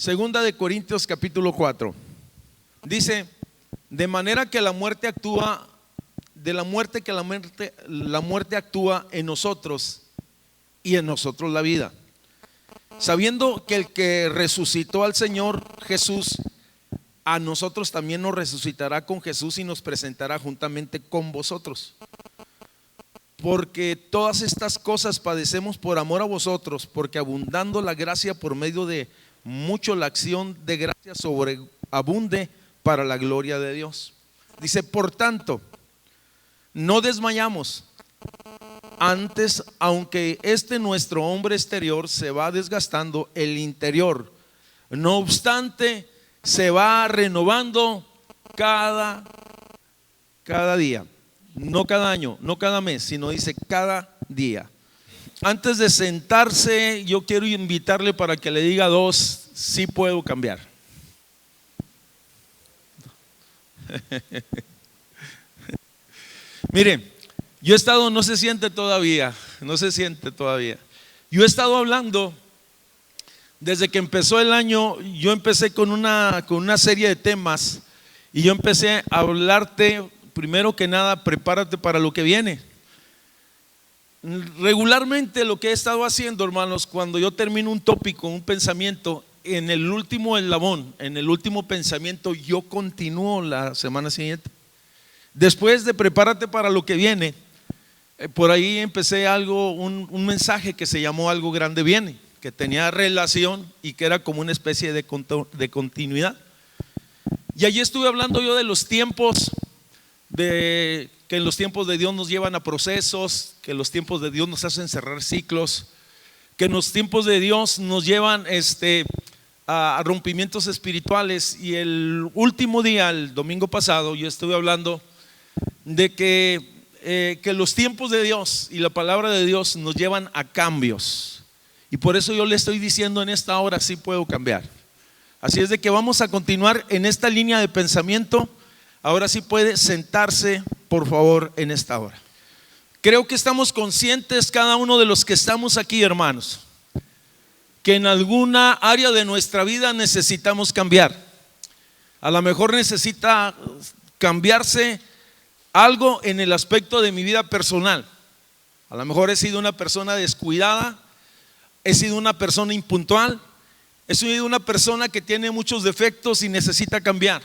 Segunda de Corintios capítulo 4. Dice, de manera que la muerte actúa, la muerte actúa en nosotros y en nosotros la vida. Sabiendo que el que resucitó al Señor Jesús, a nosotros también nos resucitará con Jesús y nos presentará juntamente con vosotros. Porque todas estas cosas padecemos por amor a vosotros, porque abundando la gracia por medio de mucho, la acción de gracia sobreabunde para la gloria de Dios. Dice, por tanto, no desmayamos. Antes, aunque nuestro hombre exterior se va desgastando, el interior, no obstante, se va renovando cada día. No cada año, no cada mes, sino dice cada día. Antes de sentarse, yo quiero invitarle para que le diga dos, sí puedo cambiar. Mire, yo he estado, no se siente todavía. Yo he estado hablando desde que empezó el año. Yo empecé con una serie de temas y yo empecé a hablarte, primero que nada, prepárate para lo que viene. Regularmente lo que he estado haciendo, hermanos, cuando yo termino un tópico, un pensamiento, en el último eslabón, en el último pensamiento, yo continúo la semana siguiente. Después de prepárate para lo que viene, por ahí empecé un mensaje que se llamó Algo Grande Viene, que tenía relación y que era como una especie de continuidad. Y allí estuve hablando yo de los tiempos, que en los tiempos de Dios nos llevan a procesos, que los tiempos de Dios nos hacen cerrar ciclos, que en los tiempos de Dios nos llevan a rompimientos espirituales. Y el último día, el domingo pasado, yo estuve hablando de que los tiempos de Dios y la palabra de Dios nos llevan a cambios. Y por eso yo le estoy diciendo en esta hora, sí puedo cambiar. Así es de que vamos a continuar en esta línea de pensamiento. Ahora sí puede sentarse, por favor, en esta hora. Creo que estamos conscientes, cada uno de los que estamos aquí, hermanos, que en alguna área de nuestra vida necesitamos cambiar. A lo mejor necesita cambiarse algo en el aspecto de mi vida personal. A lo mejor he sido una persona descuidada, he sido una persona impuntual, he sido una persona que tiene muchos defectos y necesita cambiar.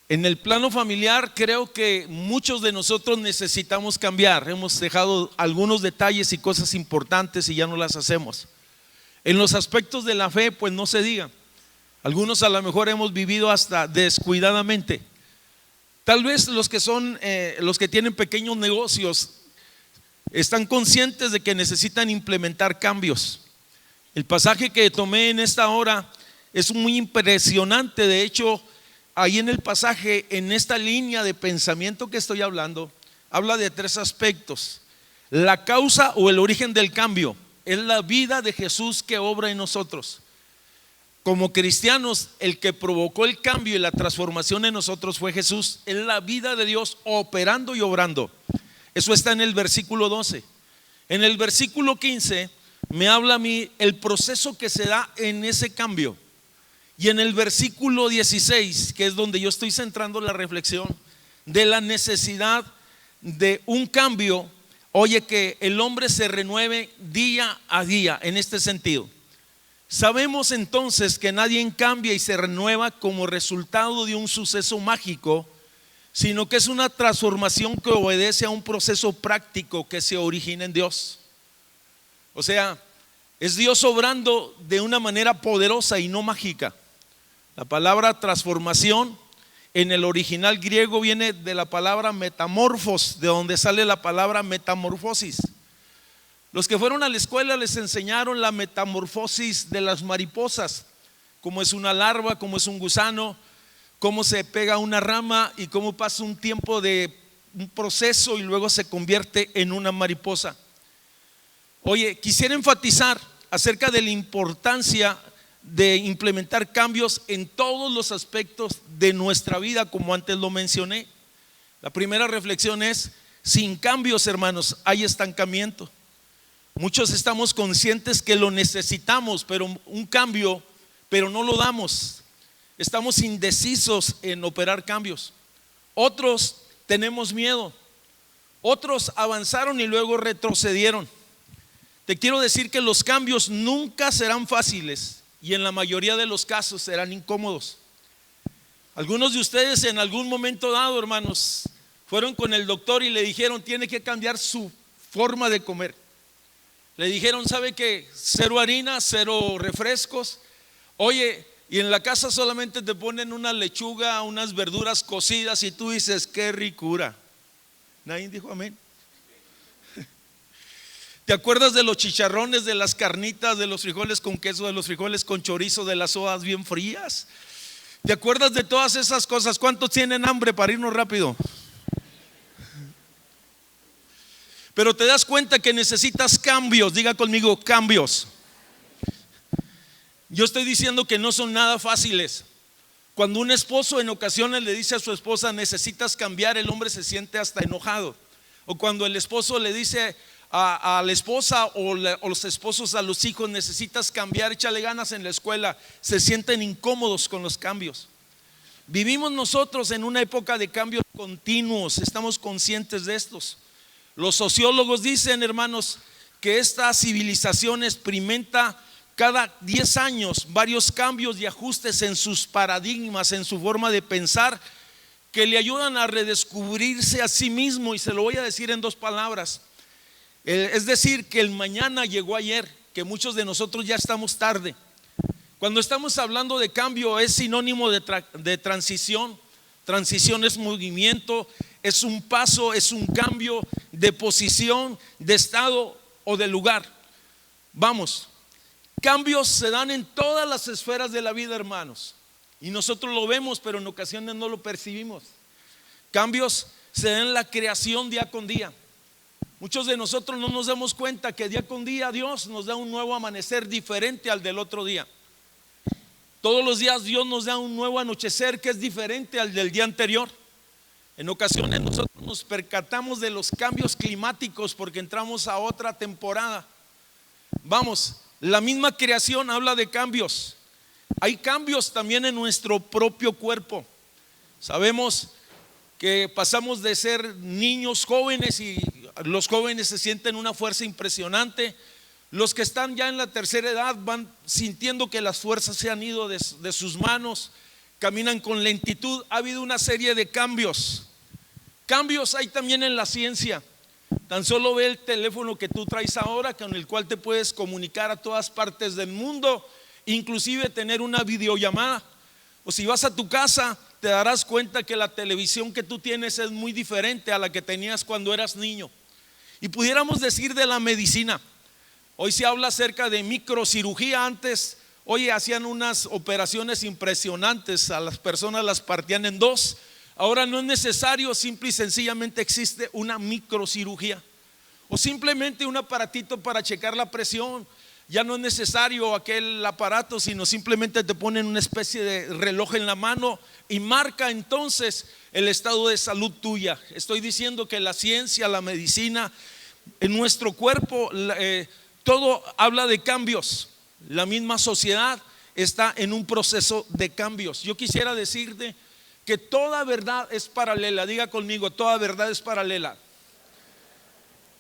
En el plano familiar, creo que muchos de nosotros necesitamos cambiar. Hemos dejado algunos detalles y cosas importantes y ya no las hacemos. En los aspectos de la fe, pues no se diga. Algunos a lo mejor hemos vivido hasta descuidadamente. Tal vez los que tienen pequeños negocios están conscientes de que necesitan implementar cambios. El pasaje que tomé en esta hora es muy impresionante. De hecho, ahí en el pasaje, en esta línea de pensamiento que estoy hablando, habla de tres aspectos. La causa o el origen del cambio es la vida de Jesús que obra en nosotros. Como cristianos, el que provocó el cambio y la transformación en nosotros fue Jesús. Es la vida de Dios operando y obrando. Eso está en el versículo 12. En el versículo 15 me habla a mí el proceso que se da en ese cambio. Y en el versículo 16, que es donde yo estoy centrando la reflexión, de la necesidad de un cambio. Oye, que el hombre se renueve día a día en este sentido. Sabemos entonces que nadie cambia y se renueva como resultado de un suceso mágico, sino que es una transformación que obedece a un proceso práctico que se origina en Dios. O sea, es Dios obrando de una manera poderosa y no mágica. La palabra transformación en el original griego viene de la palabra metamorfos, de donde sale la palabra metamorfosis. Los que fueron a la escuela les enseñaron la metamorfosis de las mariposas, cómo es una larva, cómo es un gusano, cómo se pega a una rama y cómo pasa un tiempo de un proceso y luego se convierte en una mariposa. Oye, quisiera enfatizar acerca de la importancia de implementar cambios en todos los aspectos de nuestra vida, como antes lo mencioné. La primera reflexión es: sin cambios, hermanos, hay estancamiento. Muchos estamos conscientes que lo necesitamos, pero un cambio pero no lo damos. Estamos indecisos en operar cambios. Otros tenemos miedo. Otros avanzaron y luego retrocedieron. Te quiero decir que los cambios nunca serán fáciles y en la mayoría de los casos serán incómodos. Algunos de ustedes en algún momento dado, hermanos, fueron con el doctor y le dijeron: tiene que cambiar su forma de comer. Le dijeron: ¿sabe qué? Cero harina, cero refrescos. Oye, y en la casa solamente te ponen una lechuga, unas verduras cocidas y tú dices: qué ricura. Nadie dijo amén. ¿Te acuerdas de los chicharrones, de las carnitas, de los frijoles con queso, de los frijoles con chorizo, de las sodas bien frías? ¿Te acuerdas de todas esas cosas? ¿Cuántos tienen hambre para irnos rápido? Pero te das cuenta que necesitas cambios. Diga conmigo: cambios. Yo estoy diciendo que no son nada fáciles. Cuando un esposo en ocasiones le dice a su esposa: necesitas cambiar, el hombre se siente hasta enojado. O cuando el esposo le dice a la esposa o los esposos a los hijos: necesitas cambiar, échale ganas en la escuela, se sienten incómodos con los cambios. Vivimos nosotros en una época de cambios continuos, estamos conscientes de estos. Los sociólogos dicen, hermanos, que esta civilización experimenta cada 10 años varios cambios y ajustes en sus paradigmas, en su forma de pensar, que le ayudan a redescubrirse a sí mismo. Y se lo voy a decir en 2 palabras. Es decir, que el mañana llegó ayer, que muchos de nosotros ya estamos tarde. Cuando estamos hablando de cambio, es sinónimo de transición. Transición es movimiento, es un paso, es un cambio de posición, de estado o de lugar. Vamos, cambios se dan en todas las esferas de la vida, hermanos, y nosotros lo vemos, pero en ocasiones no lo percibimos. Cambios se dan en la creación día con día. Muchos de nosotros no nos damos cuenta que día con día Dios nos da un nuevo amanecer diferente al del otro día. Todos los días Dios nos da un nuevo anochecer que es diferente al del día anterior. En ocasiones nosotros nos percatamos de los cambios climáticos porque entramos a otra temporada. Vamos, la misma creación habla de cambios. Hay cambios también en nuestro propio cuerpo. Sabemos que pasamos de ser niños jóvenes y los jóvenes se sienten una fuerza impresionante. Los que están ya en la tercera edad van sintiendo que las fuerzas se han ido de sus manos, caminan con lentitud. Ha habido una serie de cambios. Cambios hay también en la ciencia. Tan solo ve el teléfono que tú traes ahora, con el cual te puedes comunicar a todas partes del mundo, inclusive tener una videollamada. O si vas a tu casa, te darás cuenta que la televisión que tú tienes es muy diferente a la que tenías cuando eras niño. Y pudiéramos decir de la medicina. Hoy se habla acerca de microcirugía. Antes, oye, hacían unas operaciones impresionantes, a las personas las partían en 2. Ahora no es necesario, simple y sencillamente existe una microcirugía. O simplemente un aparatito para checar la presión. Ya no es necesario aquel aparato, sino simplemente te ponen una especie de reloj en la mano y marca entonces el estado de salud tuya. Estoy diciendo que la ciencia, la medicina, en nuestro cuerpo, todo habla de cambios. La misma sociedad está en un proceso de cambios. Yo quisiera decirte que toda verdad es paralela. Diga conmigo: toda verdad es paralela.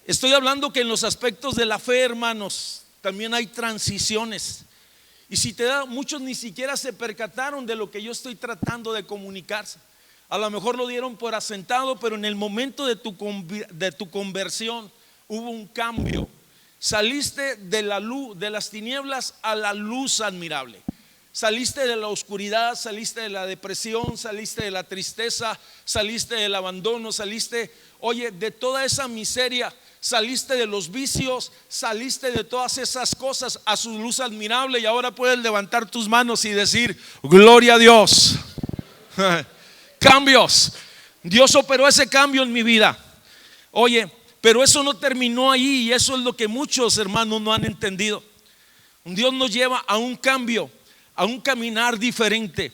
Estoy hablando que en los aspectos de la fe, hermanos, también hay transiciones. Y si te da, muchos ni siquiera se percataron de lo que yo estoy tratando de comunicarse. A lo mejor lo dieron por asentado, pero en el momento de tu conversión hubo un cambio. Saliste de la luz, de las tinieblas a la luz admirable. Saliste de la oscuridad, saliste de la depresión, saliste de la tristeza, saliste del abandono, saliste, oye, de toda esa miseria, saliste de los vicios, saliste de todas esas cosas a su luz admirable. Y ahora puedes levantar tus manos y decir: gloria a Dios. Cambios. Dios operó ese cambio en mi vida. Oye, pero eso no terminó ahí, y eso es lo que muchos hermanos no han entendido. Dios nos lleva a un cambio, a un caminar diferente.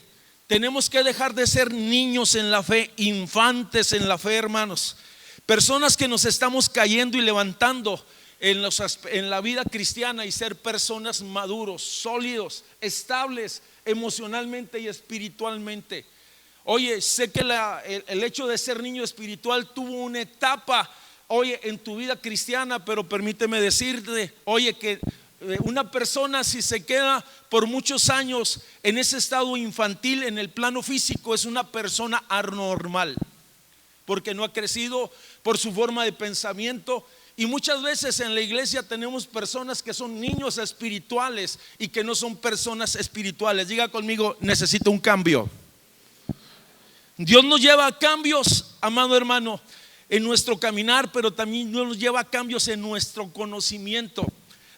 Tenemos que dejar de ser niños en la fe, infantes en la fe, hermanos. Personas que nos estamos cayendo y levantando en la vida cristiana y ser personas maduros, sólidos, estables emocionalmente y espiritualmente. Oye, sé que el hecho de ser niño espiritual tuvo una etapa, oye, en tu vida cristiana, pero permíteme decirte, oye, que una persona si se queda por muchos años en ese estado infantil en el plano físico es una persona anormal, porque no ha crecido por su forma de pensamiento. Y muchas veces en la iglesia tenemos personas que son niños espirituales y que no son personas espirituales. Diga conmigo, necesito un cambio. Dios nos lleva a cambios, amado hermano, en nuestro caminar, pero también Dios nos lleva a cambios en nuestro conocimiento.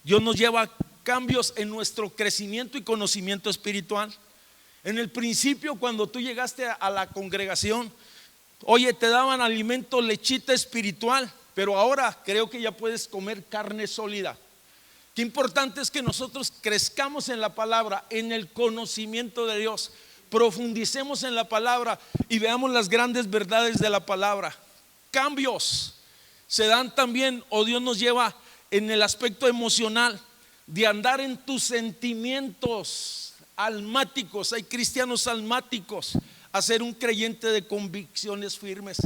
Dios nos lleva a cambios en nuestro crecimiento y conocimiento espiritual. En el principio, cuando tú llegaste a la congregación, oye, te daban alimento, lechita espiritual, pero ahora creo que ya puedes comer carne sólida. Qué importante es que nosotros crezcamos en la palabra, en el conocimiento de Dios, profundicemos en la palabra y veamos las grandes verdades de la palabra. Cambios se dan también, o Dios nos lleva en el aspecto emocional, de andar en tus sentimientos almáticos. Hay cristianos almáticos, a ser un creyente de convicciones firmes.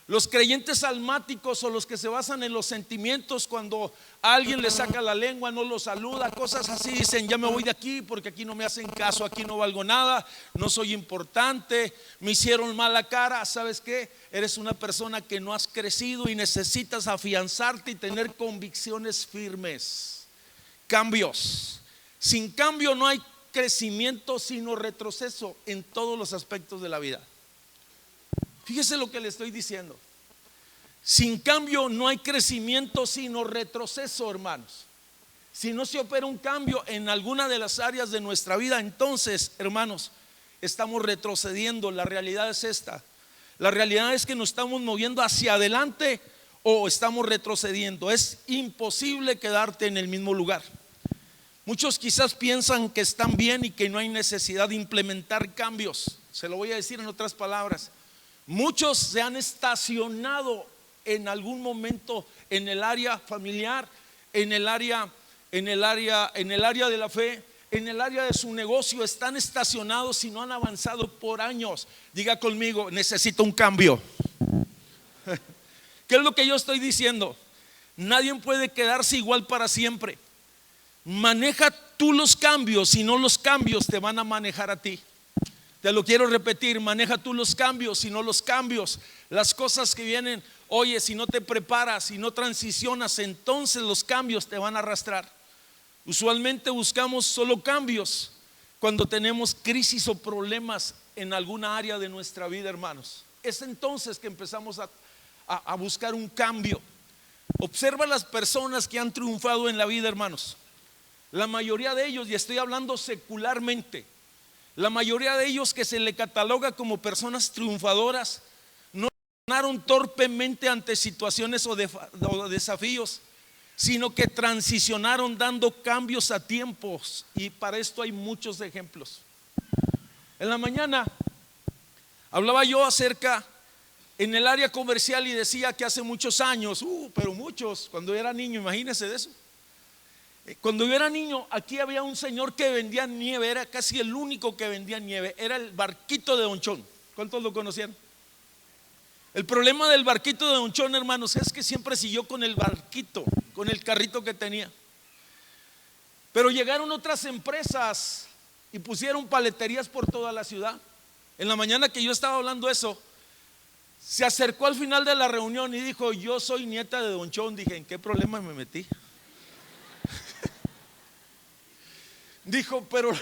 Los creyentes almáticos o los que se basan en los sentimientos, cuando alguien le saca la lengua, no lo saluda, cosas así, dicen: ya me voy de aquí porque aquí no me hacen caso, aquí no valgo nada, no soy importante, me hicieron mala cara. ¿Sabes qué? Eres una persona que no has crecido y necesitas afianzarte y tener convicciones firmes. Cambios. Sin cambio no hay crecimiento, sino retroceso en todos los aspectos de la vida. Fíjese lo que le estoy diciendo. Sin cambio no hay crecimiento, sino retroceso, hermanos. Si no se opera un cambio en alguna de las áreas de nuestra vida, entonces, hermanos, estamos retrocediendo. La realidad es esta. La realidad es que nos estamos moviendo hacia adelante o estamos retrocediendo. Es imposible quedarte en el mismo lugar. Muchos quizás piensan que están bien y que no hay necesidad de implementar cambios. Se lo voy a decir en otras palabras. Muchos se han estacionado en algún momento en el área familiar, en el área de la fe, en el área de su negocio. Están estacionados y no han avanzado por años. Diga conmigo: necesito un cambio. ¿Qué es lo que yo estoy diciendo? Nadie puede quedarse igual para siempre. Maneja tú los cambios, si no los cambios te van a manejar a ti. Te lo quiero repetir: maneja tú los cambios, si no los cambios, las cosas que vienen. Oye, si no te preparas, si no transicionas, entonces los cambios te van a arrastrar. Usualmente buscamos solo cambios cuando tenemos crisis o problemas en alguna área de nuestra vida, hermanos. Es entonces que empezamos a buscar un cambio. Observa las personas que han triunfado en la vida, hermanos. La mayoría de ellos, y estoy hablando secularmente, la mayoría de ellos que se le cataloga como personas triunfadoras, no reaccionaron torpemente ante situaciones o desafíos, sino que transicionaron dando cambios a tiempos. Y para esto hay muchos ejemplos. En la mañana hablaba yo acerca en el área comercial y decía que hace muchos años, pero muchos, cuando yo era niño, imagínense de eso. Cuando yo era niño, aquí había un señor que vendía nieve, era casi el único que vendía nieve, era el barquito de Don Chon. ¿Cuántos lo conocían? El problema del barquito de Don Chon, hermanos, es que siempre siguió con el barquito, con el carrito que tenía. Pero llegaron otras empresas y pusieron paleterías por toda la ciudad. En la mañana que yo estaba hablando eso, se acercó al final de la reunión y dijo: yo soy nieta de Don Chon. Dije: ¿en qué problema me metí? Dijo: pero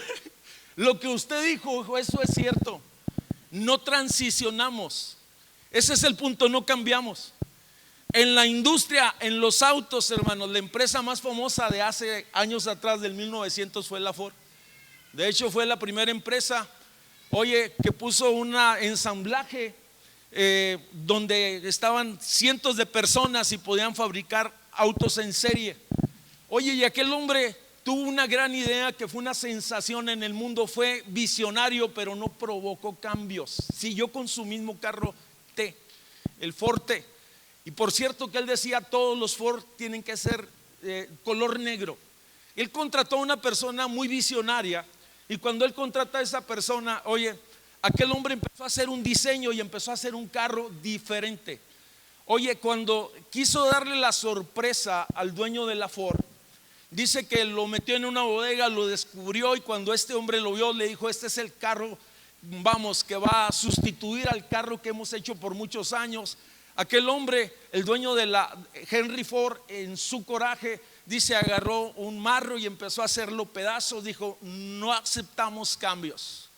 lo que usted dijo, eso es cierto. No transicionamos. Ese es el punto, no cambiamos. En la industria, en los autos, hermanos, la empresa más famosa de hace años atrás, del 1900, fue la Ford. De hecho, fue la primera empresa, oye, que puso un ensamblaje donde estaban cientos de personas y podían fabricar autos en serie. Oye, y aquel hombre tuvo una gran idea que fue una sensación en el mundo. Fue visionario, pero no provocó cambios. Siguió con su mismo carro T, el Ford T. Y por cierto que él decía: todos los Ford tienen que ser color negro. Él contrató a una persona muy visionaria, y cuando él contrata a esa persona, oye, aquel hombre empezó a hacer un diseño y empezó a hacer un carro diferente. Oye, cuando quiso darle la sorpresa al dueño de la Ford, dice que lo metió en una bodega, lo descubrió, y cuando este hombre lo vio, le dijo: este es el carro, vamos, que va a sustituir al carro que hemos hecho por muchos años. Aquel hombre, el dueño de la Henry Ford, en su coraje, dice, agarró un marro y empezó a hacerlo pedazos. Dijo: no aceptamos cambios.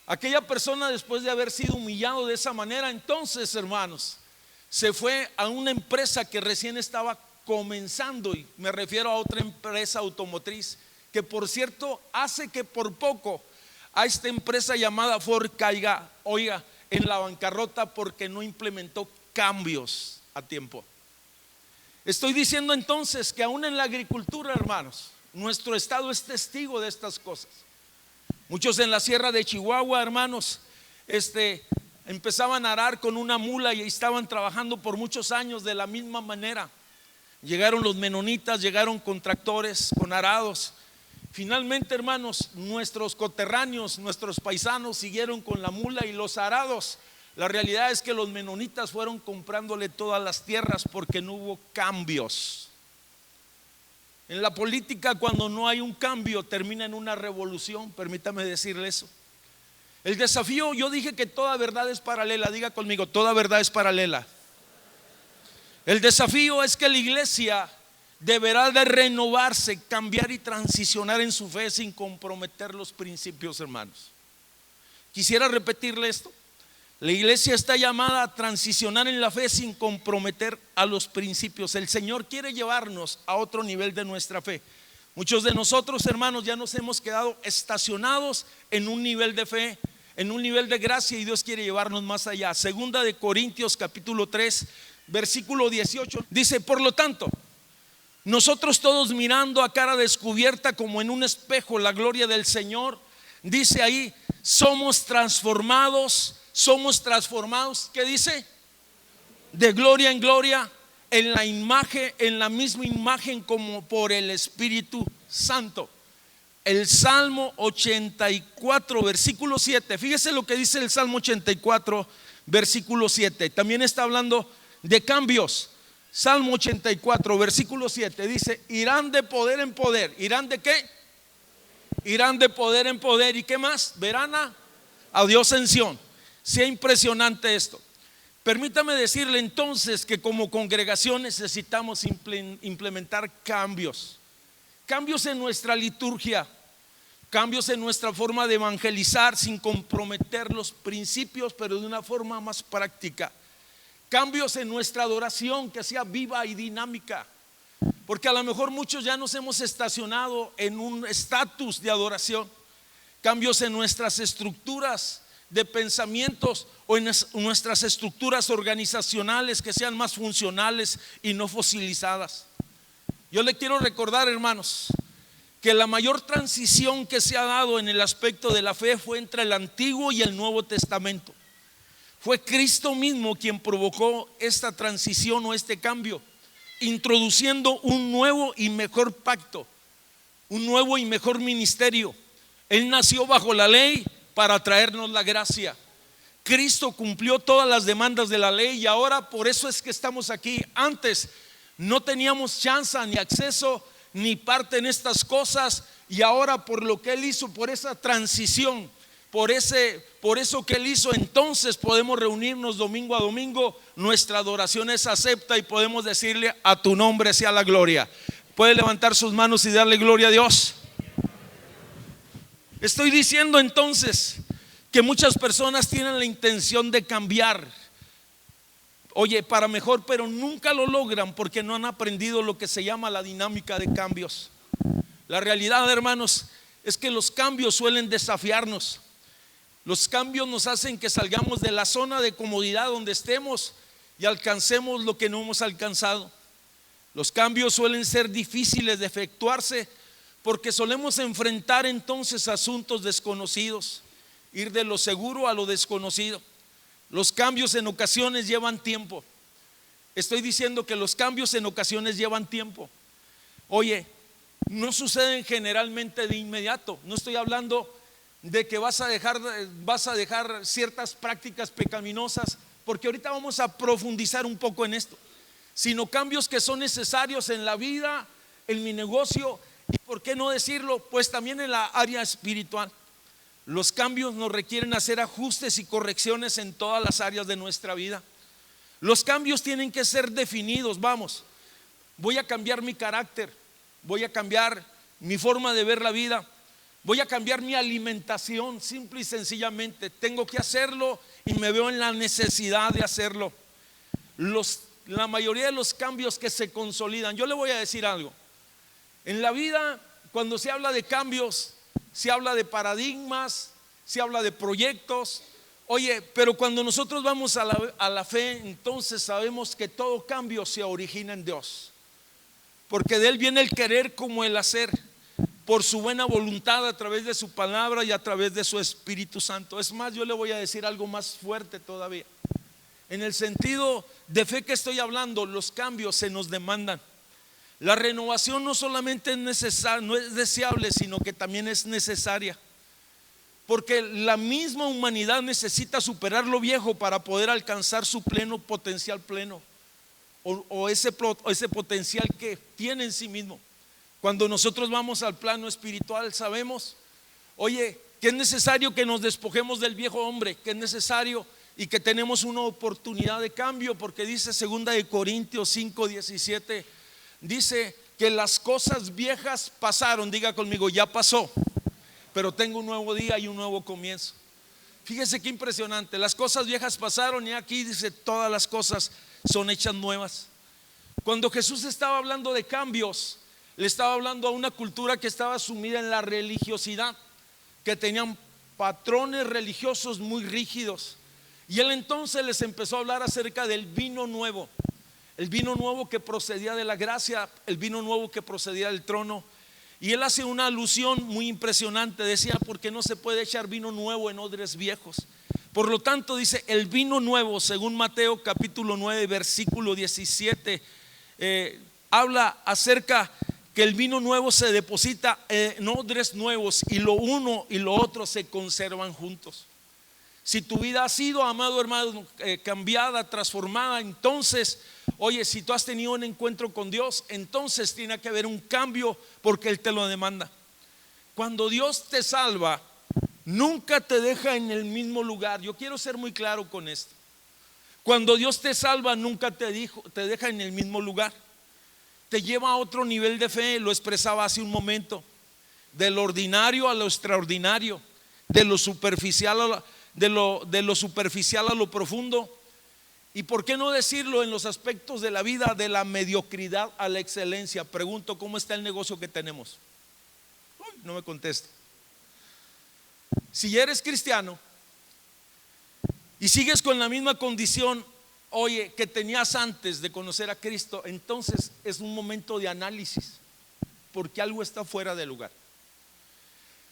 Aquella persona, después de haber sido humillado de esa manera, entonces, hermanos, se fue a una empresa que recién estaba comenzando, y me refiero a otra empresa automotriz, que por cierto hace que por poco a esta empresa llamada Ford caiga, oiga, en la bancarrota, porque no implementó cambios a tiempo. Estoy diciendo entonces que aún en la agricultura, hermanos, nuestro estado es testigo de estas cosas. Muchos en la sierra de Chihuahua, hermanos, empezaban a arar con una mula y estaban trabajando por muchos años de la misma manera. Llegaron los menonitas, llegaron con tractores, con arados. Finalmente, hermanos, nuestros coterráneos, nuestros paisanos siguieron con la mula y los arados. La realidad es que los menonitas fueron comprándole todas las tierras porque no hubo cambios. En la política, cuando no hay un cambio, termina en una revolución. Permítame decirle eso. El desafío, yo dije que toda verdad es paralela. Diga conmigo: toda verdad es paralela. El desafío es que la iglesia deberá de renovarse, cambiar y transicionar en su fe sin comprometer los principios, hermanos. Quisiera repetirle esto. La iglesia está llamada a transicionar en la fe sin comprometer a los principios. El Señor quiere llevarnos a otro nivel de nuestra fe. Muchos de nosotros, hermanos, ya nos hemos quedado estacionados en un nivel de fe, en un nivel de gracia, y Dios quiere llevarnos más allá. Segunda de Corintios capítulo 3 versículo 18 dice: por lo tanto, nosotros todos, mirando a cara descubierta como en un espejo la gloria del Señor, dice ahí, somos transformados, ¿qué dice? De gloria en gloria, en la imagen, en la misma imagen como por el Espíritu Santo. El Salmo 84 versículo 7, fíjese lo que dice el Salmo 84 versículo 7. También está hablando de cambios. Salmo 84 versículo 7 dice: irán de poder en poder. ¿Irán de qué? Irán de poder en poder. ¿Y qué más? Verán a Dios en Sión. Sea impresionante esto. Permítame decirle entonces que como congregación necesitamos implementar cambios. Cambios en nuestra liturgia, cambios en nuestra forma de evangelizar sin comprometer los principios, pero de una forma más práctica. Cambios en nuestra adoración, que sea viva y dinámica, porque a lo mejor muchos ya nos hemos estacionado en un estatus de adoración. Cambios en nuestras estructuras de pensamientos o en nuestras estructuras organizacionales, que sean más funcionales y no fosilizadas. Yo le quiero recordar, hermanos, que la mayor transición que se ha dado en el aspecto de la fe fue entre el Antiguo y el Nuevo Testamento. Fue Cristo mismo quien provocó esta transición o este cambio, introduciendo un nuevo y mejor pacto, un nuevo y mejor ministerio. Él nació bajo la ley para traernos la gracia. Cristo cumplió todas las demandas de la ley, y ahora por eso es que estamos aquí. Antes no teníamos chance ni acceso ni parte en estas cosas, y ahora por lo que Él hizo, por esa transición, por eso que Él hizo, entonces podemos reunirnos domingo a domingo. Nuestra adoración es acepta y podemos decirle: a tu nombre sea la gloria. Puede levantar sus manos y darle gloria a Dios. Estoy diciendo entonces que muchas personas tienen la intención de cambiar, oye, para mejor, pero nunca lo logran porque no han aprendido lo que se llama la dinámica de cambios. La realidad, hermanos, es que los cambios suelen desafiarnos. Los cambios nos hacen que salgamos de la zona de comodidad donde estemos y alcancemos lo que no hemos alcanzado. Los cambios suelen ser difíciles de efectuarse porque solemos enfrentar entonces asuntos desconocidos, ir de lo seguro a lo desconocido. Los cambios en ocasiones llevan tiempo. Estoy diciendo que los cambios en ocasiones llevan tiempo. oye, no suceden generalmente de inmediato. No estoy hablando de que vas a dejar ciertas prácticas pecaminosas, porque ahorita vamos a profundizar un poco en esto, sino cambios que son necesarios en la vida, en mi negocio y, por qué no decirlo, pues también en la área espiritual. Los cambios nos requieren hacer ajustes y correcciones en todas las áreas de nuestra vida. Los cambios tienen que ser definidos. Vamos, voy a cambiar mi carácter, voy a cambiar mi forma de ver la vida, voy a cambiar mi alimentación, simple y sencillamente. Tengo que hacerlo y me veo en la necesidad de hacerlo. La mayoría de los cambios que se consolidan, yo le voy a decir algo. En la vida, cuando se habla de cambios, se habla de paradigmas, se habla de proyectos. Oye, pero cuando nosotros vamos a la fe, entonces sabemos que todo cambio se origina en Dios, porque de Él viene el querer como el hacer, por su buena voluntad, a través de su palabra y a través de su Espíritu Santo. Es más, yo le voy a decir algo más fuerte todavía. En el sentido de fe que estoy hablando, los cambios se nos demandan. La renovación no solamente es necesaria, no es deseable, sino que también es necesaria, porque la misma humanidad necesita superar lo viejo para poder alcanzar su pleno potencial pleno, o ese potencial que tiene en sí mismo. Cuando nosotros vamos al plano espiritual, sabemos, oye, que es necesario que nos despojemos del viejo hombre, que es necesario y que tenemos una oportunidad de cambio, porque dice 2 de Corintios 5:17, dice que las cosas viejas pasaron. Diga conmigo, ya pasó, pero tengo un nuevo día y un nuevo comienzo. Fíjese qué impresionante. Las cosas viejas pasaron y aquí dice todas las cosas son hechas nuevas. Cuando Jesús estaba hablando de cambios, le estaba hablando a una cultura que estaba sumida en la religiosidad, que tenían patrones religiosos muy rígidos. Y Él entonces les empezó a hablar acerca del vino nuevo. El vino nuevo que procedía de la gracia, el vino nuevo que procedía del trono. Y Él hace una alusión muy impresionante. Decía, porque no se puede echar vino nuevo en odres viejos. Por lo tanto dice, el vino nuevo, según Mateo capítulo 9 versículo 17, habla acerca que el vino nuevo se deposita en odres nuevos, y lo uno y lo otro se conservan juntos. Si tu vida ha sido, amado hermano, cambiada, transformada, entonces, oye, si tú has tenido un encuentro con Dios, entonces tiene que haber un cambio, porque Él te lo demanda. Cuando Dios te salva, nunca te deja en el mismo lugar. Yo quiero ser muy claro con esto. Cuando Dios te salva, nunca te deja en el mismo lugar. Te lleva a otro nivel de fe. Lo expresaba hace un momento. De lo ordinario a lo extraordinario, de lo superficial de lo superficial a lo profundo, y por qué no decirlo, en los aspectos de la vida, de la mediocridad a la excelencia. Pregunto, ¿cómo está el negocio que tenemos? Uy, no me contesta. Si eres cristiano y sigues con la misma condición, oye, que tenías antes de conocer a Cristo, entonces es un momento de análisis, porque algo está fuera de lugar.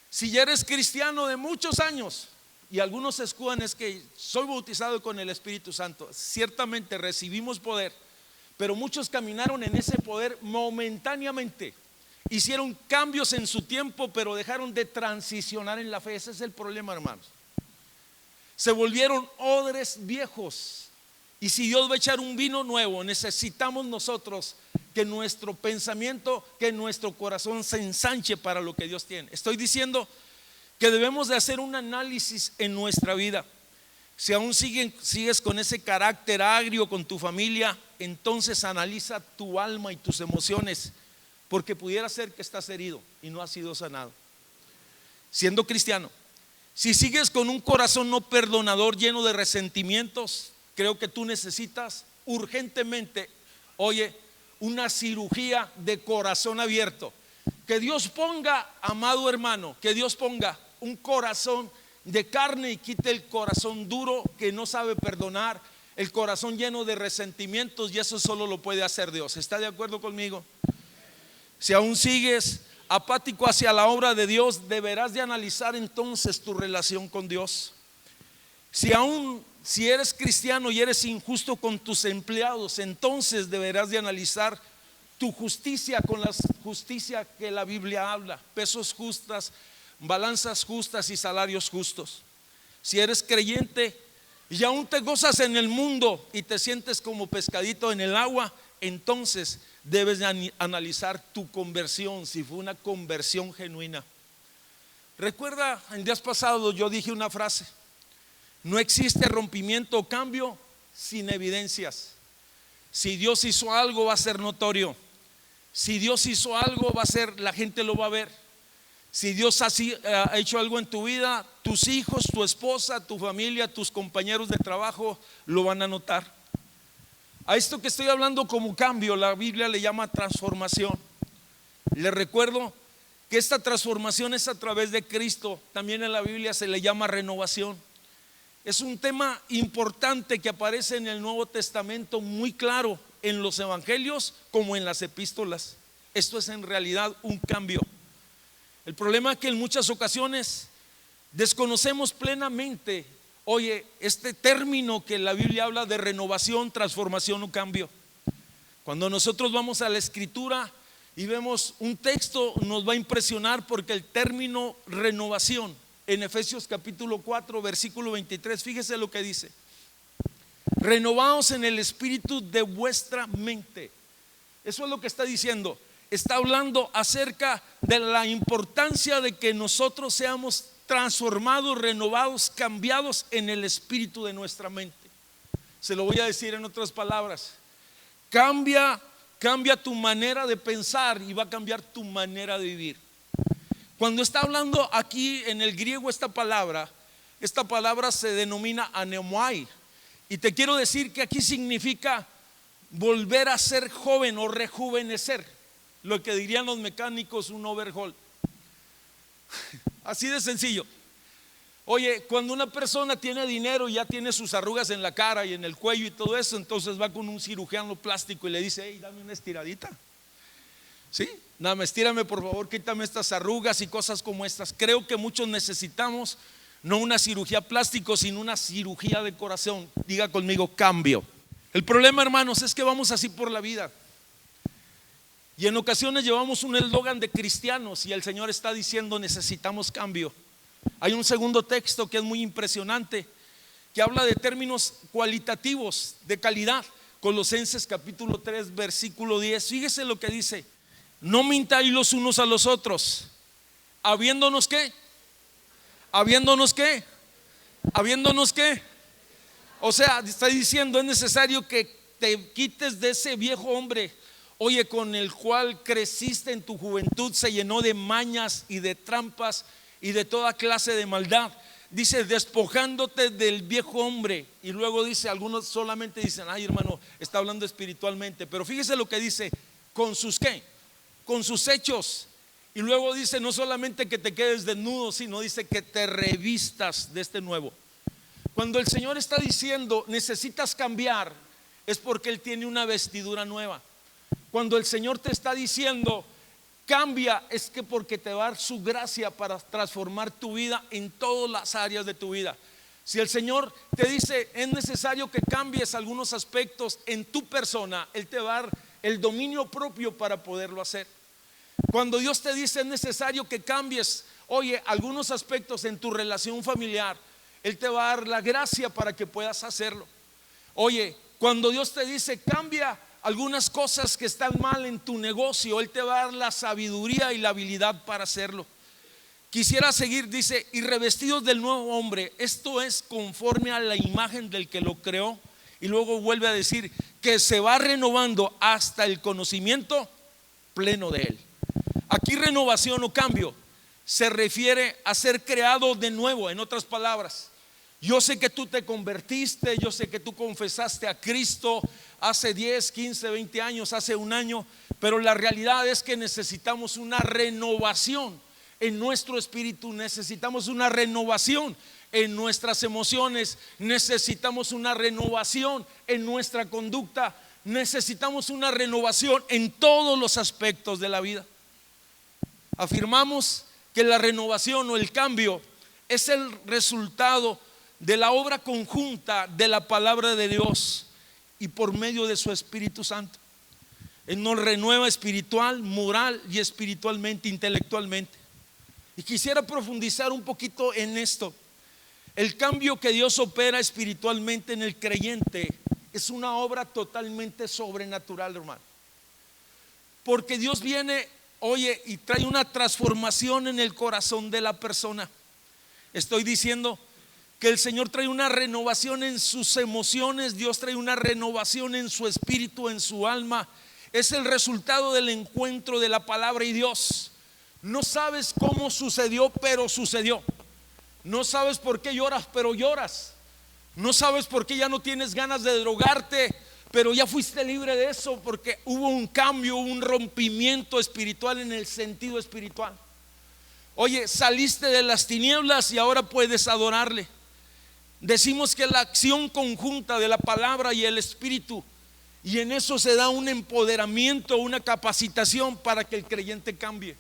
Si ya eres cristiano de muchos años, y algunos se escudan, es que soy bautizado con el Espíritu Santo. Ciertamente recibimos poder, pero muchos caminaron en ese poder momentáneamente. Hicieron cambios en su tiempo, pero dejaron de transicionar en la fe. Ese es el problema, hermanos. Se volvieron odres viejos. Y si Dios va a echar un vino nuevo, necesitamos nosotros que nuestro pensamiento, que nuestro corazón se ensanche para lo que Dios tiene. Estoy diciendo que debemos de hacer un análisis en nuestra vida. Si aún sigues con ese carácter agrio con tu familia, entonces analiza tu alma y tus emociones, porque pudiera ser que estás herido y no has sido sanado. Siendo cristiano, si sigues con un corazón no perdonador, lleno de resentimientos, creo que tú necesitas urgentemente, oye, una cirugía de corazón abierto. Que Dios ponga, amado hermano, que Dios ponga un corazón de carne y quite el corazón duro que no sabe perdonar, el corazón lleno de resentimientos, y eso solo lo puede hacer Dios. ¿Está de acuerdo conmigo? Si aún sigues apático hacia la obra de Dios, deberás de analizar entonces tu relación con Dios. Si eres cristiano y eres injusto con tus empleados, entonces deberás de analizar tu justicia con la justicia que la Biblia habla, pesos justas, balanzas justas y salarios justos. Si eres creyente y aún te gozas en el mundo y te sientes como pescadito en el agua, entonces debes analizar tu conversión, si fue una conversión genuina. Recuerda, en días pasados yo dije una frase: no existe rompimiento o cambio sin evidencias. Si Dios hizo algo, va a ser notorio. Si Dios hizo algo, va a ser, la gente lo va a ver. Si Dios ha hecho algo en tu vida, tus hijos, tu esposa, tu familia, tus compañeros de trabajo lo van a notar. A esto que estoy hablando como cambio, la Biblia le llama transformación. Les recuerdo que esta transformación es a través de Cristo. También en la Biblia se le llama renovación. Es un tema importante que aparece en el Nuevo Testamento muy claro, en los evangelios como en las epístolas. Esto es en realidad un cambio. El problema es que en muchas ocasiones desconocemos plenamente, oye, este término que la Biblia habla de renovación, transformación o cambio. Cuando nosotros vamos a la Escritura y vemos un texto, nos va a impresionar porque el término renovación, en Efesios capítulo 4 versículo 23, fíjese lo que dice: renovaos en el espíritu de vuestra mente. Eso es lo que está diciendo. Está hablando acerca de la importancia de que nosotros seamos transformados, renovados, cambiados en el espíritu de nuestra mente. Se lo voy a decir en otras palabras: cambia tu manera de pensar y va a cambiar tu manera de vivir. Cuando está hablando aquí en el griego esta palabra se denomina anemoi. Y te quiero decir que aquí significa volver a ser joven o rejuvenecer, lo que dirían los mecánicos un overhaul. Así de sencillo. Oye, cuando una persona tiene dinero y ya tiene sus arrugas en la cara y en el cuello y todo eso, entonces va con un cirujano plástico y le dice: hey, dame una estiradita. ¿Sí? Nada, estírame por favor, quítame estas arrugas y cosas como estas. Creo que muchos necesitamos no una cirugía plástica, sino una cirugía de corazón. Diga conmigo: cambio. El problema, hermanos, es que vamos así por la vida y en ocasiones llevamos un eslogan de cristianos y el Señor está diciendo: necesitamos cambio. Hay un segundo texto que es muy impresionante, que habla de términos cualitativos, de calidad. Colosenses capítulo 3 versículo 10. Fíjese lo que dice: no mintáis los unos a los otros, habiéndonos ¿qué? ¿Habiéndonos qué? ¿Habiéndonos qué? O sea, está diciendo: es necesario que te quites de ese viejo hombre, oye, con el cual creciste en tu juventud, se llenó de mañas y de trampas y de toda clase de maldad. Dice: despojándote del viejo hombre. Y luego dice, algunos solamente dicen: ay, hermano, está hablando espiritualmente. Pero fíjese lo que dice: con sus ¿qué? Con sus hechos. Y luego dice: no solamente que te quedes desnudo, sino dice que te revistas de este nuevo. Cuando el Señor está diciendo necesitas cambiar, es porque Él tiene una vestidura nueva. Cuando el Señor te está diciendo cambia, es que porque te va a dar su gracia para transformar tu vida en todas las áreas de tu vida. Si el Señor te dice es necesario que cambies algunos aspectos en tu persona, Él te va a dar el dominio propio para poderlo hacer. Cuando Dios te dice es necesario que cambies, oye, algunos aspectos en tu relación familiar, Él te va a dar la gracia para que puedas hacerlo. Oye, cuando Dios te dice cambia algunas cosas que están mal en tu negocio, Él te va a dar la sabiduría y la habilidad para hacerlo. Quisiera seguir, dice: y revestidos del nuevo hombre, esto es conforme a la imagen del que lo creó. Y luego vuelve a decir que se va renovando hasta el conocimiento pleno de Él. Aquí renovación o cambio se refiere a ser creado de nuevo. En otras palabras, yo sé que tú te convertiste, yo sé que tú confesaste a Cristo hace 10, 15, 20 años, hace un año, pero la realidad es que necesitamos una renovación en nuestro espíritu, necesitamos una renovación en nuestras emociones, necesitamos una renovación en nuestra conducta, necesitamos una renovación en todos los aspectos de la vida. Afirmamos que la renovación o el cambio es el resultado de la obra conjunta de la palabra de Dios y por medio de su Espíritu Santo. Él nos renueva espiritual, moral y espiritualmente, intelectualmente. Y quisiera profundizar un poquito en esto. El cambio que Dios opera espiritualmente en el creyente es una obra totalmente sobrenatural, hermano. Porque Dios viene, oye, y trae una transformación en el corazón de la persona. Estoy diciendo que el Señor trae una renovación en sus emociones, Dios trae una renovación en su espíritu, en su alma. Es el resultado del encuentro de la palabra y Dios. No sabes cómo sucedió, pero sucedió. No sabes por qué lloras, pero lloras. No sabes por qué ya no tienes ganas de drogarte, pero ya fuiste libre de eso, porque hubo un cambio, un rompimiento espiritual en el sentido espiritual. Oye, saliste de las tinieblas y ahora puedes adorarle. Decimos que la acción conjunta de la palabra y el espíritu, y en eso se da un empoderamiento, una capacitación para que el creyente cambie.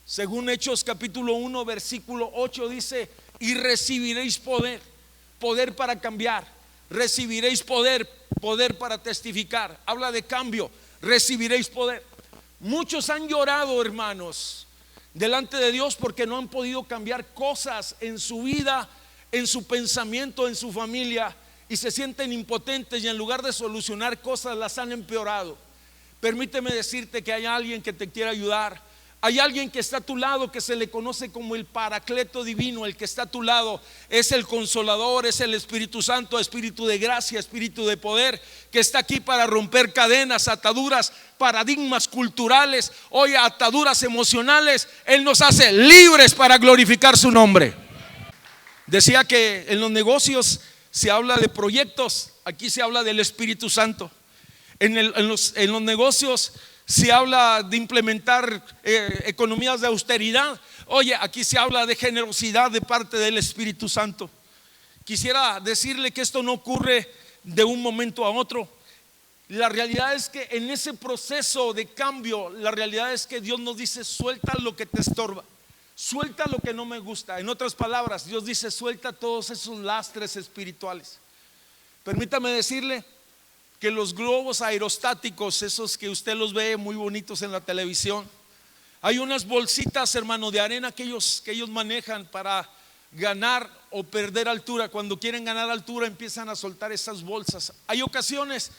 Según Hechos capítulo 1 versículo 8 dice: y recibiréis poder, poder para cambiar, recibiréis poder, poder para testificar. Habla de cambio, recibiréis poder. Muchos han llorado, hermanos, delante de Dios porque no han podido cambiar cosas en su vida, en su pensamiento, en su familia, y se sienten impotentes, y en lugar de solucionar cosas las han empeorado. Permíteme decirte que hay alguien que te quiere ayudar. Hay alguien que está a tu lado, que se le conoce como el Paracleto divino. El que está a tu lado es el Consolador, es el Espíritu Santo, Espíritu de gracia, Espíritu de poder, que está aquí para romper cadenas, ataduras, paradigmas culturales, hoy ataduras emocionales. Él nos hace libres para glorificar su nombre. Decía que en los negocios se habla de proyectos, aquí se habla del Espíritu Santo. En los negocios se habla de implementar economías de austeridad. Oye, aquí se habla de generosidad de parte del Espíritu Santo. Quisiera decirle que esto no ocurre de un momento a otro. La realidad es que en ese proceso de cambio, la realidad es que Dios nos dice: suelta lo que te estorba, suelta lo que no me gusta. En otras palabras, Dios dice: suelta todos esos lastres espirituales. Permítame decirle que los globos aerostáticos, esos que usted los ve muy bonitos en la televisión, hay unas bolsitas, hermano, de arena que ellos manejan para ganar o perder altura. Cuando quieren ganar altura empiezan a soltar esas bolsas. Hay ocasiones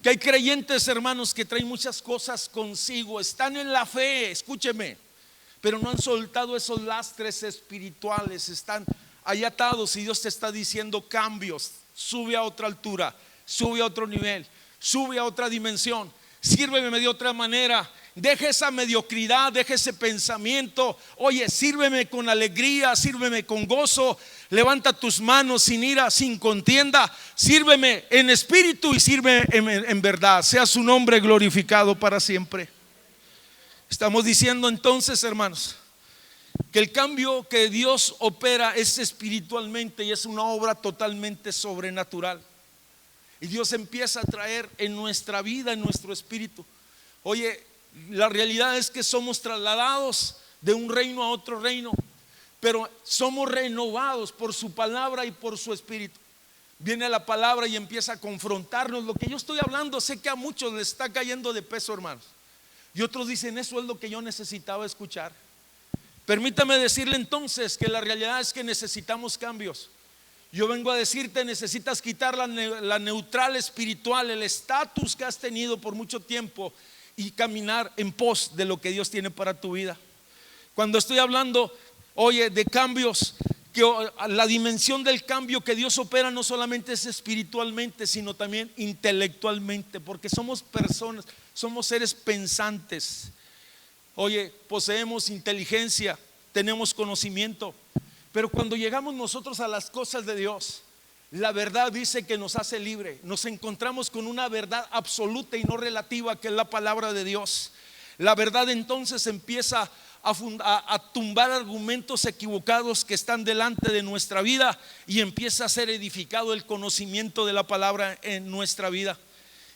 que hay creyentes, hermanos, que traen muchas cosas consigo, están en la fe, escúcheme, pero no han soltado esos lastres espirituales, están ahí atados, y Dios te está diciendo: cambios, sube a otra altura, sube a otro nivel, sube a otra dimensión, sírveme de otra manera. Deja esa mediocridad, deja ese pensamiento. Oye, sírveme con alegría, sírveme con gozo. Levanta tus manos sin ira, sin contienda. Sírveme en espíritu y sírveme en verdad. Sea su nombre glorificado para siempre. Estamos diciendo entonces, hermanos, que el cambio que Dios opera es espiritualmente y es una obra totalmente sobrenatural. Y Dios empieza a traer en nuestra vida, en nuestro espíritu. Oye, la realidad es que somos trasladados de un reino a otro reino, pero somos renovados por su palabra y por su espíritu. Viene la palabra y empieza a confrontarnos. Lo que yo estoy hablando, sé que a muchos les está cayendo de peso, hermanos, y otros dicen: eso es lo que yo necesitaba escuchar. Permítame decirle entonces que la realidad es que necesitamos cambios. Yo vengo a decirte: necesitas quitar la neutral espiritual, el estatus que has tenido por mucho tiempo, y caminar en pos de lo que Dios tiene para tu vida. Cuando estoy hablando, oye, de cambios, que la dimensión del cambio que Dios opera no solamente es espiritualmente, sino también intelectualmente, porque somos personas, somos seres pensantes. Oye, poseemos inteligencia, tenemos conocimiento, pero cuando llegamos nosotros a las cosas de Dios, la verdad dice que nos hace libre. Nos encontramos con una verdad absoluta y no relativa, que es la palabra de Dios. La verdad entonces empieza a tumbar argumentos equivocados que están delante de nuestra vida, y empieza a ser edificado el conocimiento de la palabra en nuestra vida.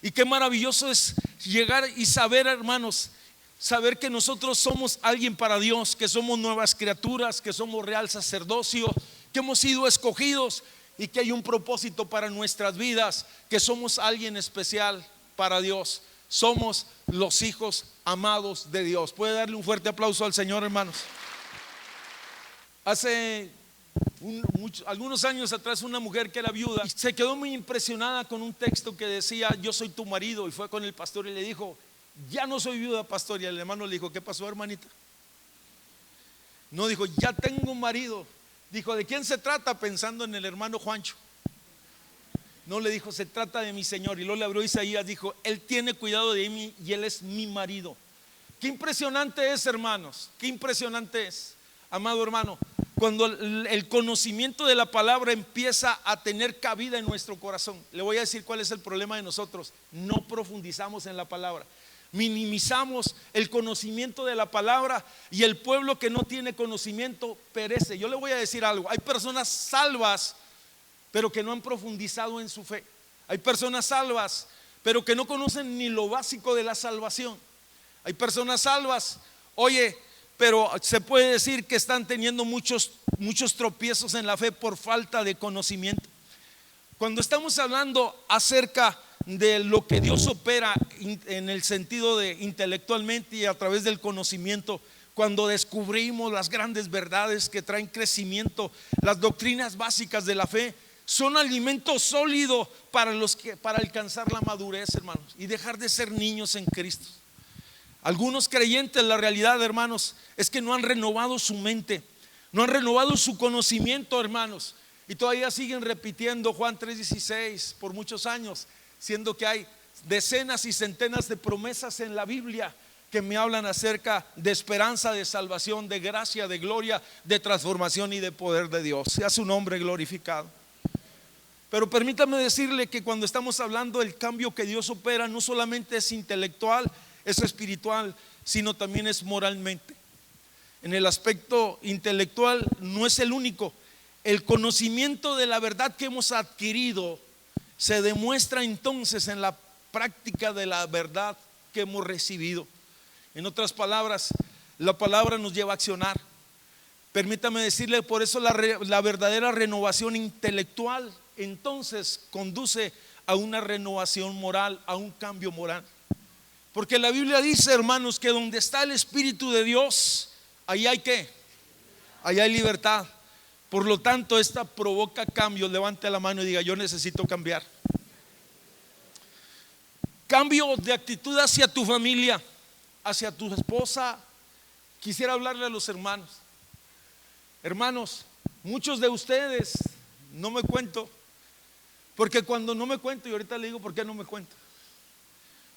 Y qué maravilloso es llegar y saber, hermanos, saber que nosotros somos alguien para Dios, que somos nuevas criaturas, que somos real sacerdocio, que hemos sido escogidos y que hay un propósito para nuestras vidas, que somos alguien especial para Dios. somos los hijos amados de Dios. ¿Puede darle un fuerte aplauso al Señor, hermanos? Hace algunos años atrás, una mujer que era viuda se quedó muy impresionada con un texto que decía: yo soy tu marido, y fue con el pastor y le dijo: ya no soy viuda, pastor. Y el hermano le dijo: ¿qué pasó, hermanita? No, dijo: ya tengo un marido. Dijo: ¿de quién se trata? Pensando en el hermano Juancho. No, le dijo: se trata de mi Señor. Y luego le abrió Isaías, dijo: Él tiene cuidado de mí y Él es mi marido. Qué impresionante es, hermanos, qué impresionante es, amado hermano, cuando el conocimiento de la palabra empieza a tener cabida en nuestro corazón. Le voy a decir cuál es el problema de nosotros: no profundizamos en la palabra, minimizamos el conocimiento de la palabra, y el pueblo que no tiene conocimiento perece. Yo le voy a decir algo: hay personas salvas pero que no han profundizado en su fe. Hay personas salvas pero que no conocen ni lo básico de la salvación. Hay personas salvas, oye, pero se puede decir que están teniendo muchos tropiezos en la fe por falta de conocimiento. Cuando estamos hablando acerca de lo que Dios opera en el sentido de intelectualmente y a través del conocimiento, cuando descubrimos las grandes verdades que traen crecimiento, las doctrinas básicas de la fe son alimento sólido para alcanzar la madurez, hermanos, y dejar de ser niños en Cristo. Algunos creyentes, la realidad, hermanos, es que no han renovado su mente, no han renovado su conocimiento, hermanos, y todavía siguen repitiendo Juan 3:16 por muchos años, siendo que hay decenas y centenas de promesas en la Biblia que me hablan acerca de esperanza, de salvación, de gracia, de gloria, de transformación y de poder de Dios. Sea su nombre glorificado. Pero permítame decirle que cuando estamos hablando del cambio que Dios opera, no solamente es intelectual, es espiritual, sino también es moralmente. En el aspecto intelectual no es el único. El conocimiento de la verdad que hemos adquirido se demuestra entonces en la práctica de la verdad que hemos recibido. En otras palabras, la palabra nos lleva a accionar. Permítame decirle, por eso la verdadera renovación intelectual entonces conduce a una renovación moral, a un cambio moral. Porque la Biblia dice, hermanos, que donde está el Espíritu de Dios, ahí hay ¿qué? Ahí hay libertad. Por lo tanto, esta provoca cambios. Levante la mano y diga: yo necesito cambiar. Cambio de actitud hacia tu familia, hacia tu esposa. Quisiera hablarle a los hermanos. Hermanos, muchos de ustedes no me cuento, porque cuando no me cuento, y ahorita le digo por qué no me cuento.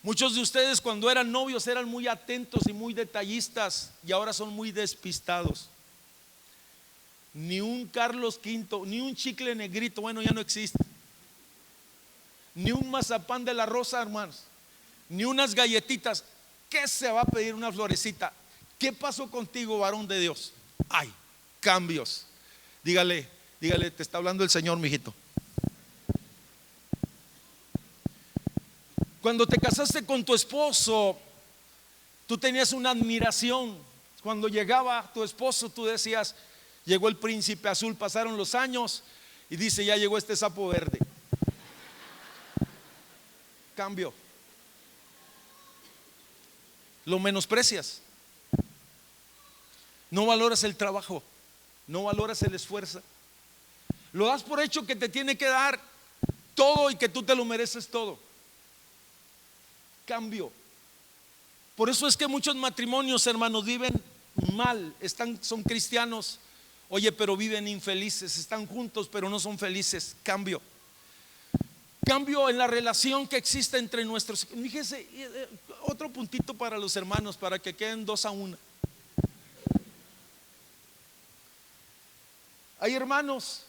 Muchos de ustedes cuando eran novios eran muy atentos y muy detallistas, y ahora son muy despistados. Ni un Carlos V, ni un chicle negrito, bueno, ya no existe. Ni un mazapán de la rosa, hermanos, ni unas galletitas. ¿Qué se va a pedir una florecita? ¿Qué pasó contigo, varón de Dios? Ay, cambios. Dígale, te está hablando el Señor, mijito. Cuando te casaste con tu esposo, tú tenías una admiración. Cuando llegaba tu esposo, tú decías: llegó el príncipe azul. Pasaron los años y dice: ya llegó este sapo verde. Cambio. Lo menosprecias. No valoras el trabajo, no valoras el esfuerzo. Lo das por hecho que te tiene que dar todo y que tú te lo mereces todo. Cambio. Por eso es que muchos matrimonios, hermanos, viven mal. Son cristianos, oye, pero viven infelices. Están juntos pero no son felices. Cambio. Cambio en la relación que existe entre nuestros. Fíjese, otro puntito para los hermanos, para que queden 2-1. Hay hermanos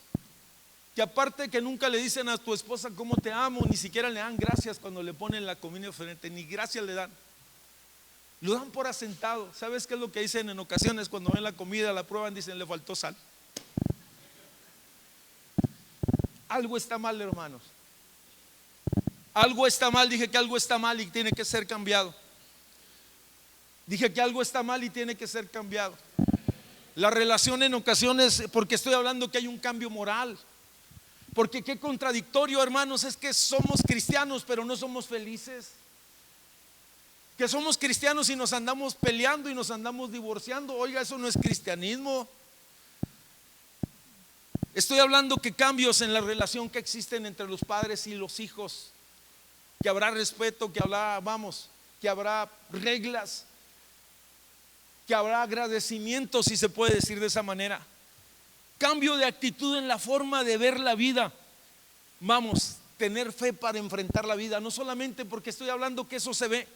que aparte que nunca le dicen a tu esposa cómo te amo, ni siquiera le dan gracias cuando le ponen la comida frente, ni gracias le dan. Lo dan por asentado. ¿Sabes qué es lo que dicen en ocasiones cuando ven la comida, la prueban, dicen: le faltó sal? Algo está mal, hermanos. Algo está mal. Dije que algo está mal y tiene que ser cambiado. Dije que algo está mal y tiene que ser cambiado. La relación en ocasiones, porque estoy hablando que hay un cambio moral. Porque qué contradictorio, hermanos, es que somos cristianos pero no somos felices. Que somos cristianos y nos andamos peleando y nos andamos divorciando. Oiga, eso no es cristianismo. Estoy hablando que cambios en la relación que existen entre los padres y los hijos, que habrá respeto, que habrá reglas, que habrá agradecimiento, si se puede decir de esa manera. Cambio de actitud en la forma de ver la vida. Tener fe para enfrentar la vida. No solamente porque estoy hablando que eso se ve,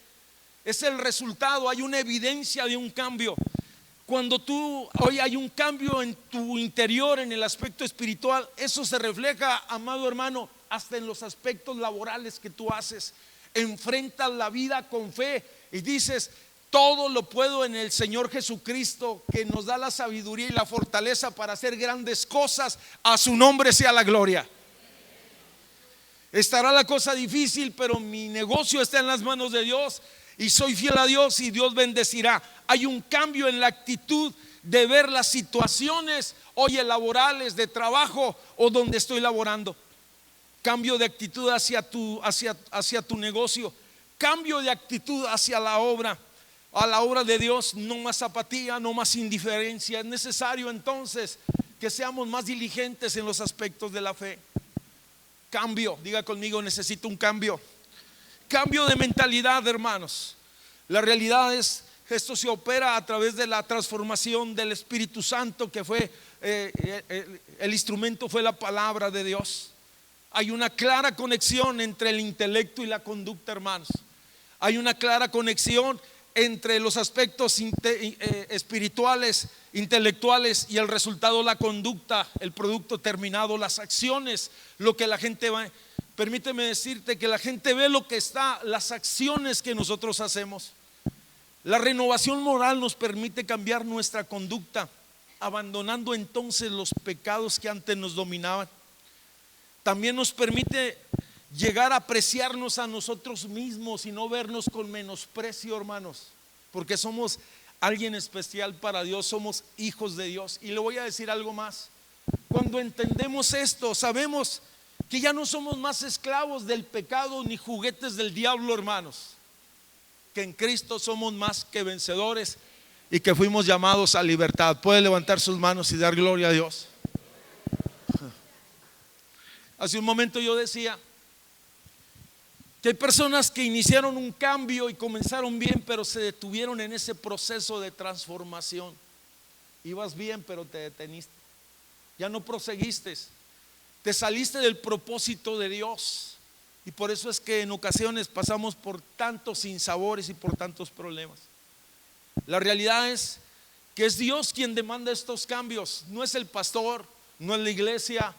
es el resultado, hay una evidencia de un cambio. Cuando hoy hay un cambio en tu interior, en el aspecto espiritual, eso se refleja, amado hermano, hasta en los aspectos laborales que tú haces. Enfrentas la vida con fe y dices: todo lo puedo en el Señor Jesucristo, que nos da la sabiduría y la fortaleza para hacer grandes cosas. A su nombre sea la gloria. Estará la cosa difícil, pero mi negocio está en las manos de Dios y soy fiel a Dios y Dios bendecirá. Hay un cambio en la actitud de ver las situaciones, oye, laborales, de trabajo o donde estoy laborando. Cambio de actitud hacia tu negocio. Cambio de actitud hacia la obra, a la obra de Dios. No más apatía, no más indiferencia. Es necesario entonces que seamos más diligentes en los aspectos de la fe. Cambio, diga conmigo: necesito un cambio. Cambio de mentalidad, hermanos. La realidad es, esto se opera a través de la transformación del Espíritu Santo, que fue el instrumento fue la palabra de Dios. Hay una clara conexión entre el intelecto y la conducta, hermanos. Hay una clara conexión entre los aspectos espirituales, intelectuales, y el resultado, la conducta, el producto terminado, las acciones, lo que la gente va. Permíteme decirte que la gente ve lo que está, las acciones que nosotros hacemos. La renovación moral nos permite cambiar nuestra conducta, abandonando entonces los pecados que antes nos dominaban. También nos permite llegar a apreciarnos a nosotros mismos y no vernos con menosprecio, hermanos, porque somos alguien especial para Dios, somos hijos de Dios. Y le voy a decir algo más: cuando entendemos esto, sabemos que ya no somos más esclavos del pecado ni juguetes del diablo, hermanos, que en Cristo somos más que vencedores y que fuimos llamados a libertad. Puede levantar sus manos y dar gloria a Dios. Hace un momento yo decía que hay personas que iniciaron un cambio y comenzaron bien, pero se detuvieron en ese proceso de transformación. Ibas bien, pero te deteniste, ya no proseguiste, te saliste del propósito de Dios. Y por eso es que en ocasiones pasamos por tantos sinsabores y por tantos problemas. La realidad es que es Dios quien demanda estos cambios. No es el pastor, no es la iglesia,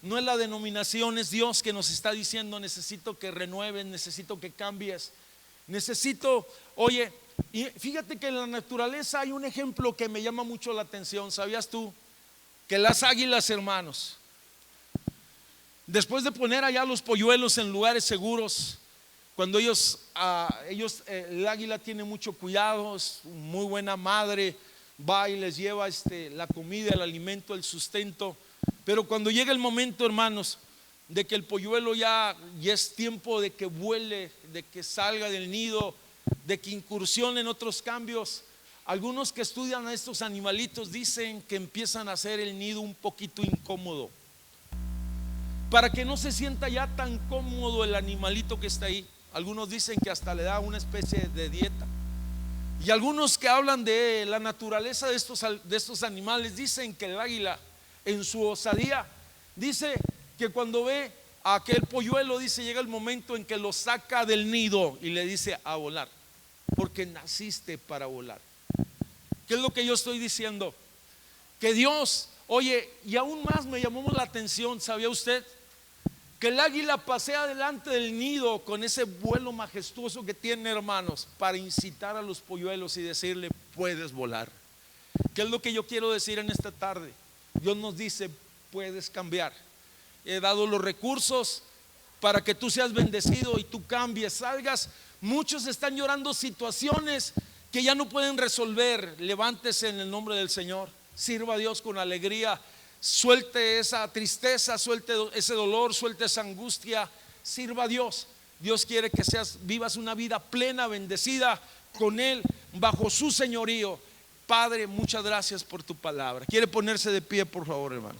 no es la denominación. Es Dios que nos está diciendo: necesito que renueves, necesito que cambies, necesito, oye. Y fíjate que en la naturaleza hay un ejemplo que me llama mucho la atención. ¿Sabías tú que las águilas, hermanos, después de poner allá los polluelos en lugares seguros, cuando el águila tiene mucho cuidado, es muy buena madre, va y les lleva la comida, el alimento, el sustento. Pero cuando llega el momento, hermanos, de que el polluelo ya es tiempo de que vuele, de que salga del nido, de que incursione en otros cambios, algunos que estudian a estos animalitos dicen que empiezan a hacer el nido un poquito incómodo, para que no se sienta ya tan cómodo el animalito que está ahí. Algunos dicen que hasta le da una especie de dieta. Y algunos que hablan de la naturaleza de estos animales dicen que el águila, en su osadía, dice que cuando ve a aquel polluelo, dice, llega el momento en que lo saca del nido y le dice: a volar, porque naciste para volar. ¿Qué es lo que yo estoy diciendo? Que Dios, oye, y aún más me llamó la atención, ¿sabía usted? Que el águila pasea delante del nido con ese vuelo majestuoso que tiene, hermanos, para incitar a los polluelos y decirle: puedes volar. ¿Qué es lo que yo quiero decir en esta tarde? Dios nos dice: puedes cambiar. He dado los recursos para que tú seas bendecido y tú cambies, salgas. Muchos están llorando situaciones que ya no pueden resolver. Levántese en el nombre del Señor, sirva a Dios con alegría. Suelte esa tristeza, suelte ese dolor, suelte esa angustia, sirva a Dios. Dios quiere que vivas una vida plena, bendecida con Él, bajo su señorío. Padre, muchas gracias por tu palabra. ¿Quiere ponerse de pie, por favor, hermano?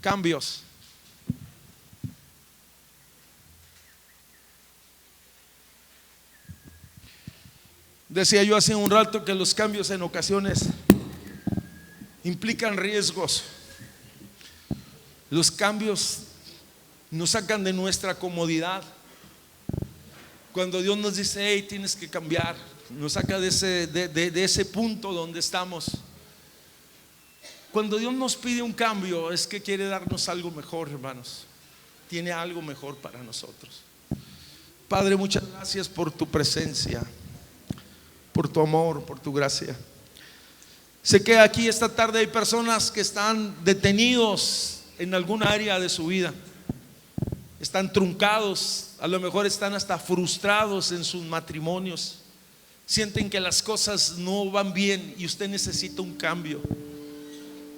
Cambios. Decía yo hace un rato que los cambios en ocasiones implican riesgos. Los cambios nos sacan de nuestra comodidad. Cuando Dios nos dice, hey, tienes que cambiar, nos saca de ese punto donde estamos. Cuando Dios nos pide un cambio, es que quiere darnos algo mejor, hermanos. Tiene algo mejor para nosotros. Padre, muchas gracias por tu presencia, por tu amor, por tu gracia. Sé que aquí esta tarde hay personas que están detenidos en alguna área de su vida. Están truncados, a lo mejor están hasta frustrados en sus matrimonios. Sienten que las cosas no van bien y usted necesita un cambio.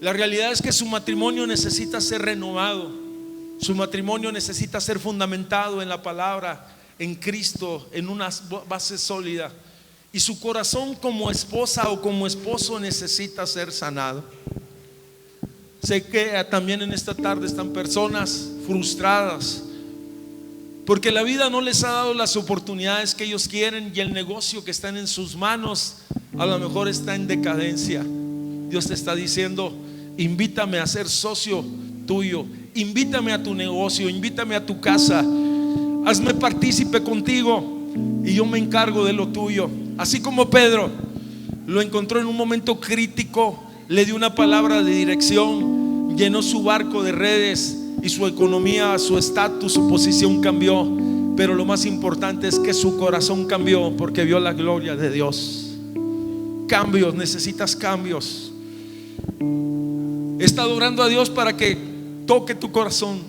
La realidad es que su matrimonio necesita ser renovado. Su matrimonio necesita ser fundamentado en la palabra, en Cristo, en una base sólida. Y su corazón como esposa o como esposo necesita ser sanado. Sé que también en esta tarde están personas frustradas porque la vida no les ha dado las oportunidades que ellos quieren y el negocio que están en sus manos a lo mejor está en decadencia. Dios te está diciendo, invítame a ser socio tuyo, invítame a tu negocio, invítame a tu casa, hazme partícipe contigo y yo me encargo de lo tuyo. Así como Pedro lo encontró en un momento crítico, le dio una palabra de dirección, llenó su barco de redes y su economía, su estatus, su posición cambió. Pero lo más importante es que su corazón cambió porque vio la gloria de Dios. Cambios, necesitas cambios. He estado orando a Dios para que toque tu corazón.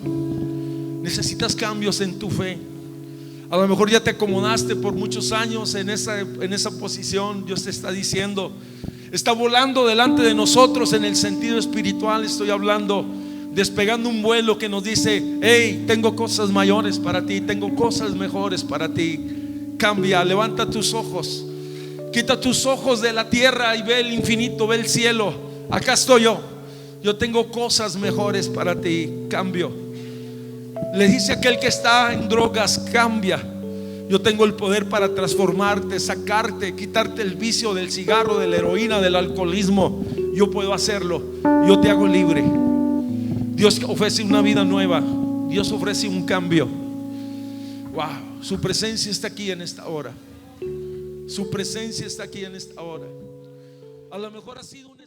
Necesitas cambios en tu fe. A lo mejor ya te acomodaste por muchos años en esa posición. Dios te está diciendo, está volando delante de nosotros en el sentido espiritual. Estoy hablando, despegando un vuelo que nos dice, hey, tengo cosas mayores para ti, tengo cosas mejores para ti. Cambia, levanta tus ojos, quita tus ojos de la tierra y ve el infinito, ve el cielo. Acá estoy yo tengo cosas mejores para ti. Cambio. Le dice aquel que está en drogas, cambia. Yo tengo el poder para transformarte, sacarte, quitarte el vicio del cigarro, de la heroína, del alcoholismo. Yo puedo hacerlo. Yo te hago libre. Dios ofrece una vida nueva. Dios ofrece un cambio. Wow, su presencia está aquí en esta hora. Su presencia está aquí en esta hora. A lo mejor ha sido una